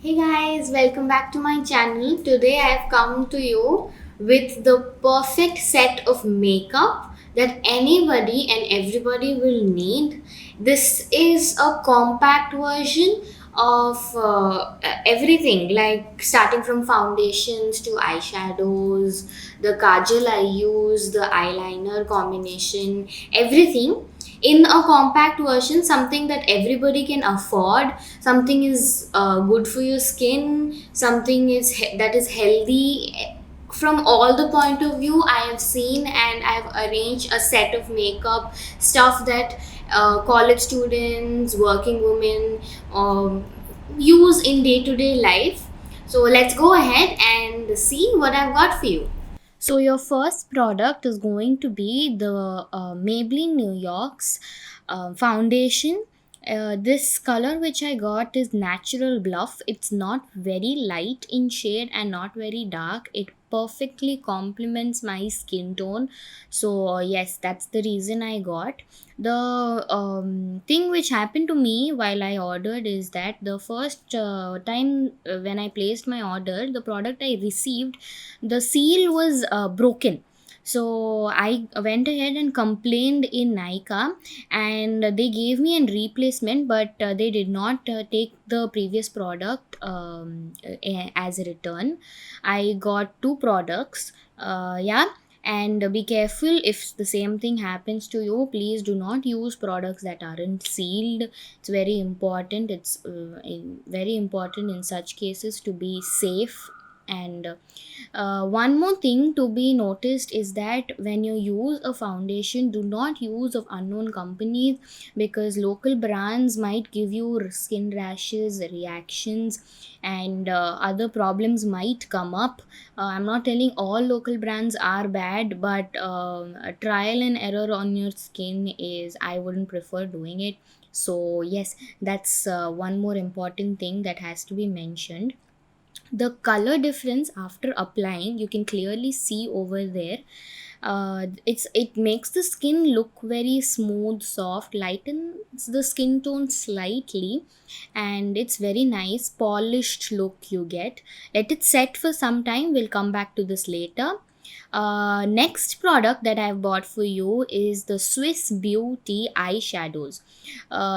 Hey guys, welcome back to my channel. Today I have come to you with the perfect set of makeup that anybody and everybody will need. This is a compact version of everything, like starting from foundations to eyeshadows, the kajal I use, the eyeliner combination, everything in a compact version, something that everybody can afford, something is good for your skin, something that is healthy from all the point of view I have seen, and I've arranged a set of makeup stuff that college students, working women use in day-to-day life. So let's go ahead and see what I've got for you. So your first product is going to be the Maybelline New York's foundation. This color which I got is natural bluff. It's not very light in shade and not very dark. It perfectly complements my skin tone. So yes, that's the reason I got. The thing which happened to me while I ordered is that the first time when I placed my order, the product I received, the seal was broken. So I went ahead and complained in Nika, and they gave me a replacement, but they did not take the previous product as a return. I got two products. Yeah, and be careful if the same thing happens to you. Please do not use products that aren't sealed. It's very important. It's very important in such cases to be safe. And one more thing to be noticed is that when you use a foundation, do not use of unknown companies, because local brands might give you skin rashes, reactions, and other problems might come up. I'm not telling all local brands are bad, but a trial and error on your skin is, I wouldn't prefer doing it. So yes, that's one more important thing that has to be mentioned. The color difference after applying, you can clearly see over there. It makes the skin look very smooth, soft, lightens the skin tone slightly, and it's very nice polished look you get. Let it set for some time, we'll come back to this later. Next product that I've bought for you is the Swiss Beauty eyeshadows.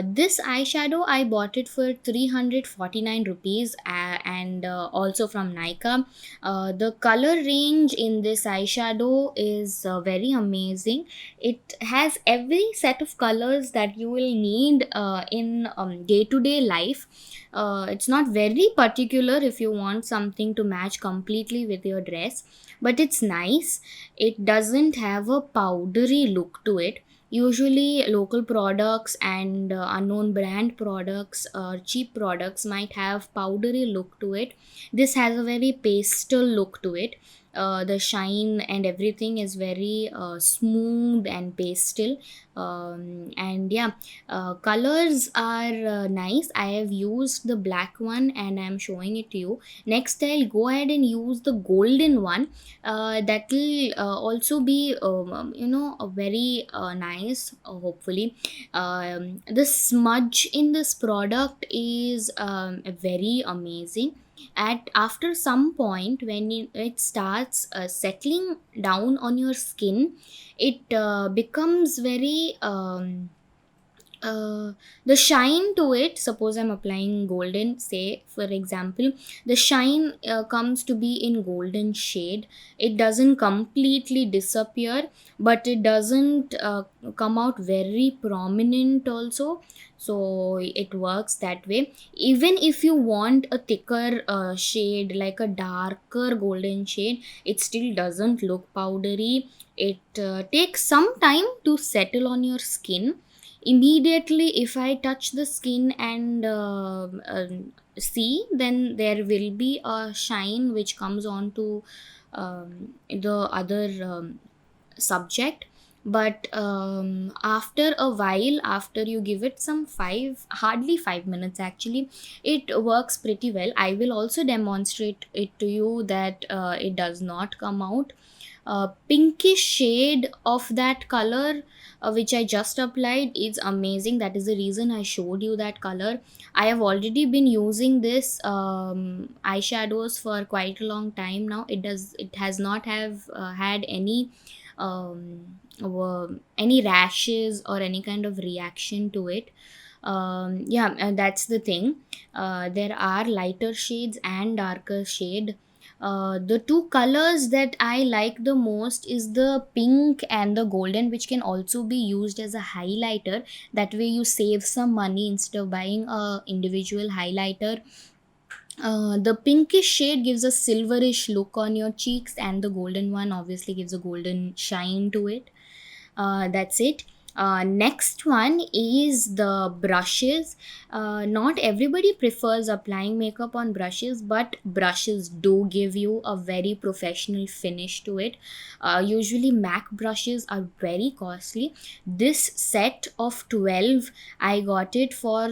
This eyeshadow I bought it for 349 rupees, and also from Nika. The color range in this eyeshadow is very amazing. It has every set of colors that you will need in day-to-day life. It's not very particular if you want something to match completely with your dress, but it's nice. It doesn't have a powdery look to it. Usually local products and unknown brand products or cheap products might have powdery look to it. This has a very pastel look to it. The shine and everything is very smooth and pastel. And yeah, colors are nice. I have used the black one and I'm showing it to you. Next I'll go ahead and use the golden one. That will also be a very nice, hopefully. The smudge in this product is very amazing. At After some point, when it starts settling down on your skin, it becomes very the shine to it. Suppose I'm applying golden, say for example, the shine comes to be in golden shade. It doesn't completely disappear, but it doesn't come out very prominent also. So it works that way. Even if you want a thicker shade, like a darker golden shade, it still doesn't look powdery. It takes some time to settle on your skin. Immediately if I touch the skin and see, then there will be a shine which comes on to the other subject. But after a while, after you give it some hardly 5 minutes actually, it works pretty well. I will also demonstrate it to you that it does not come out. pinkish shade of that color, which I just applied, is amazing. That is the reason I showed you that color. I have already been using this eyeshadows for quite a long time now. It has not have had any rashes or any kind of reaction to it. Yeah, that's the thing. There are lighter shades and darker shade. The two colors that I like the most is the pink and the golden, which can also be used as a highlighter. That way you save some money instead of buying a individual highlighter. The pinkish shade gives a silverish look on your cheeks, and the golden one obviously gives a golden shine to it. That's it. Next one is the brushes. Not everybody prefers applying makeup on brushes, but brushes do give you a very professional finish to it. Usually MAC brushes are very costly. This set of 12, I got it for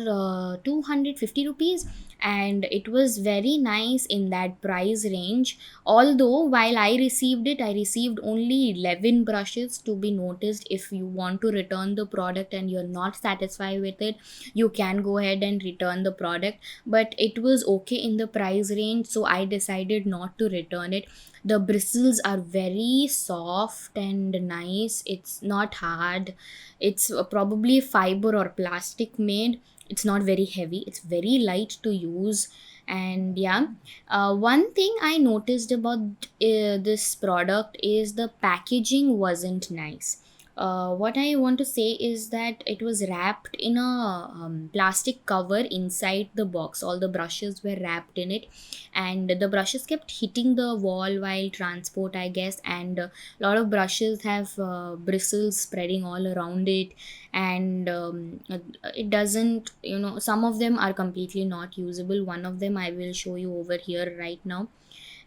250 rupees, and it was very nice in that price range. Although while I received it, I received only 11 brushes. To be noticed, if you want to return the product and you're not satisfied with it, you can go ahead and return the product. But it was okay in the price range, so I decided not to return it. The bristles are very soft and nice. It's not hard. It's probably fiber or plastic made. It's not very heavy. It's very light to use. And yeah, one thing I noticed about this product is the packaging wasn't nice. What I want to say is that it was wrapped in a plastic cover inside the box. All the brushes were wrapped in it, and the brushes kept hitting the wall while transport, I guess. And a lot of brushes have bristles spreading all around it, and it doesn't, some of them are completely not usable. One of them I will show you over here right now.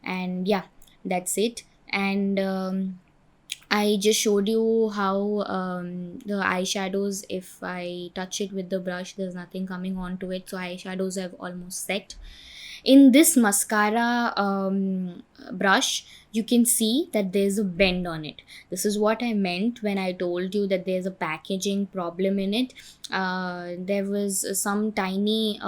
And yeah, that's it. And I just showed you how the eyeshadows, if I touch it with the brush, there's nothing coming onto it, so eyeshadows have almost set. In this mascara brush, you can see that there's a bend on it. This is what I meant when I told you that there's a packaging problem in it. There was some tiny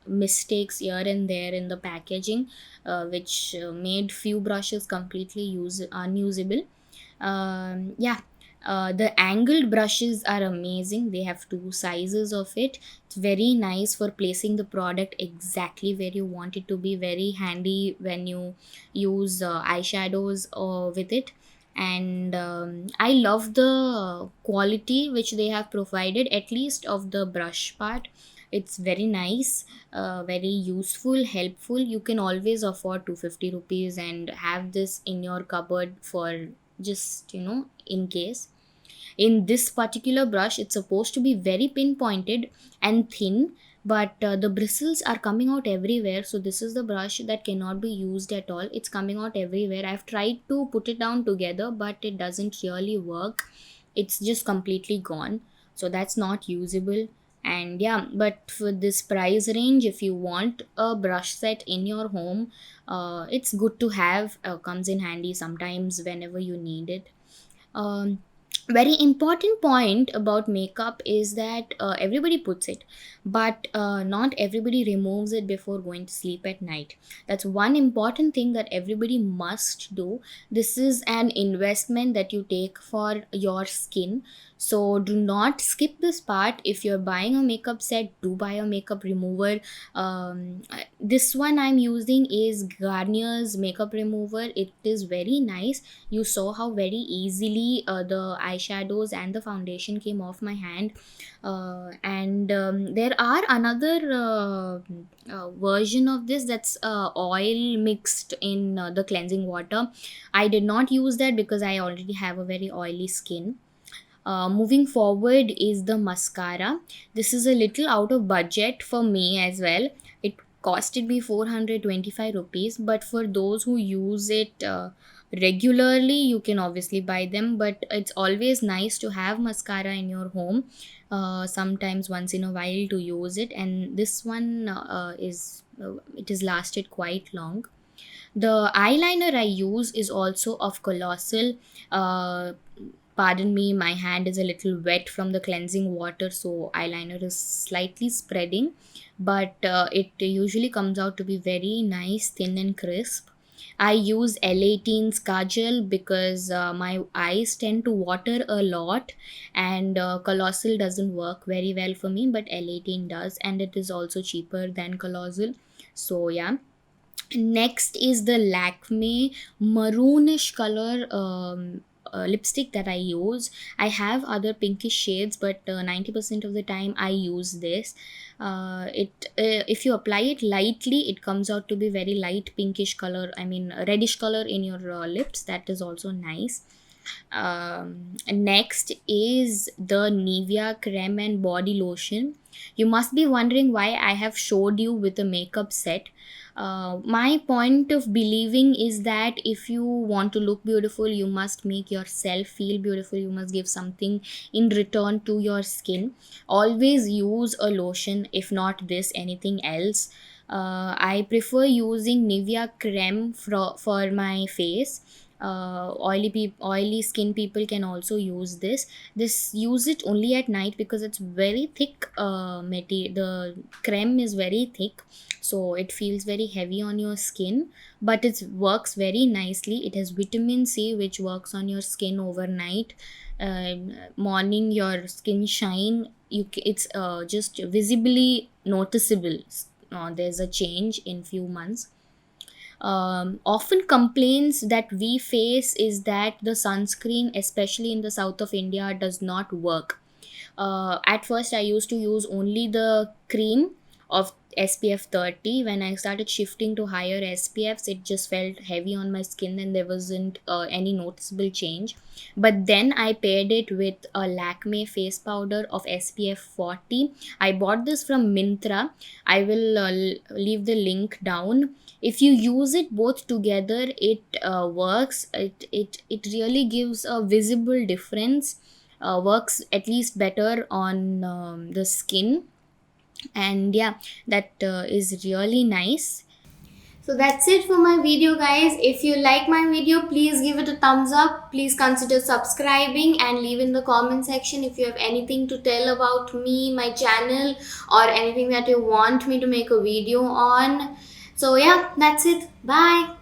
mistakes here and there in the packaging, which made few brushes completely unusable. Yeah, the angled brushes are amazing. They have two sizes of it. It's very nice for placing the product exactly where you want it to be. Very handy when you use eyeshadows with it. And I love the quality which they have provided, at least of the brush part. It's very nice, very useful, helpful. You can always afford 250 rupees and have this in your cupboard for just, in case. In this particular brush, it's supposed to be very pinpointed and thin, but the bristles are coming out everywhere. So this is the brush that cannot be used at all. It's coming out everywhere. I've tried to put it down together, but it doesn't really work. It's just completely gone, so that's not usable. And yeah, but for this price range, if you want a brush set in your home, it's good to have. Comes in handy sometimes whenever you need it. um, Very important point about makeup is that everybody puts it, but not everybody removes it before going to sleep at night. That's one important thing that everybody must do. This is an investment that you take for your skin, so do not skip this part. If you're buying a makeup set, do buy a makeup remover. This one I'm using is Garnier's makeup remover. It is very nice. You saw how very easily the eyeshadows and the foundation came off my hand. And there are another version of this, that's oil mixed in the cleansing water. I did not use that because I already have a very oily skin. Moving forward is the mascara. This is a little out of budget for me as well. It costed me 425 rupees, but for those who use it regularly, you can obviously buy them. But it's always nice to have mascara in your home, sometimes once in a while, to use it. And this one is it has lasted quite long. The eyeliner I use is also of Colossal. Uh, Pardon me, my hand is a little wet from the cleansing water, so eyeliner is slightly spreading, but it usually comes out to be very nice, thin, and crisp. I use L18's Kajal because my eyes tend to water a lot, and Colossal doesn't work very well for me, but L18 does, and it is also cheaper than Colossal. So, yeah. Next is the Lakme Maroonish color lipstick that I use. I have other pinkish shades, but 90% of the time I use this. If you apply it lightly, it comes out to be very light pinkish color. I mean reddish color in your lips. That is also nice. Next is the Nivea creme and body lotion. You must be wondering why I have showed you with a makeup set. My point of believing is that if you want to look beautiful, you must make yourself feel beautiful. You must give something in return to your skin. Always use a lotion, if not this, anything else. I prefer using Nivea creme for my face. Oily skin people can also use this. Use it only at night because it's very thick. The creme is very thick, so it feels very heavy on your skin, but it works very nicely. It has vitamin C which works on your skin overnight. Morning your skin shine, it's just visibly noticeable. There's a change in few months. Often complaints that we face is that the sunscreen, especially in the south of India, does not work. At first I used to use only the cream of SPF 30. When I started shifting to higher SPFs, it just felt heavy on my skin and there wasn't any noticeable change. But then I paired it with a Lakme face powder of SPF 40. I bought this from Mintra. I will leave the link down. If you use it both together, it works. It really gives a visible difference. Works at least better on the skin, and yeah, that is really nice. So that's it for my video, guys. If you like my video, please give it a thumbs up. Please consider subscribing and leave in the comment section if you have anything to tell about me, my channel, or anything that you want me to make a video on. So yeah, that's it. Bye.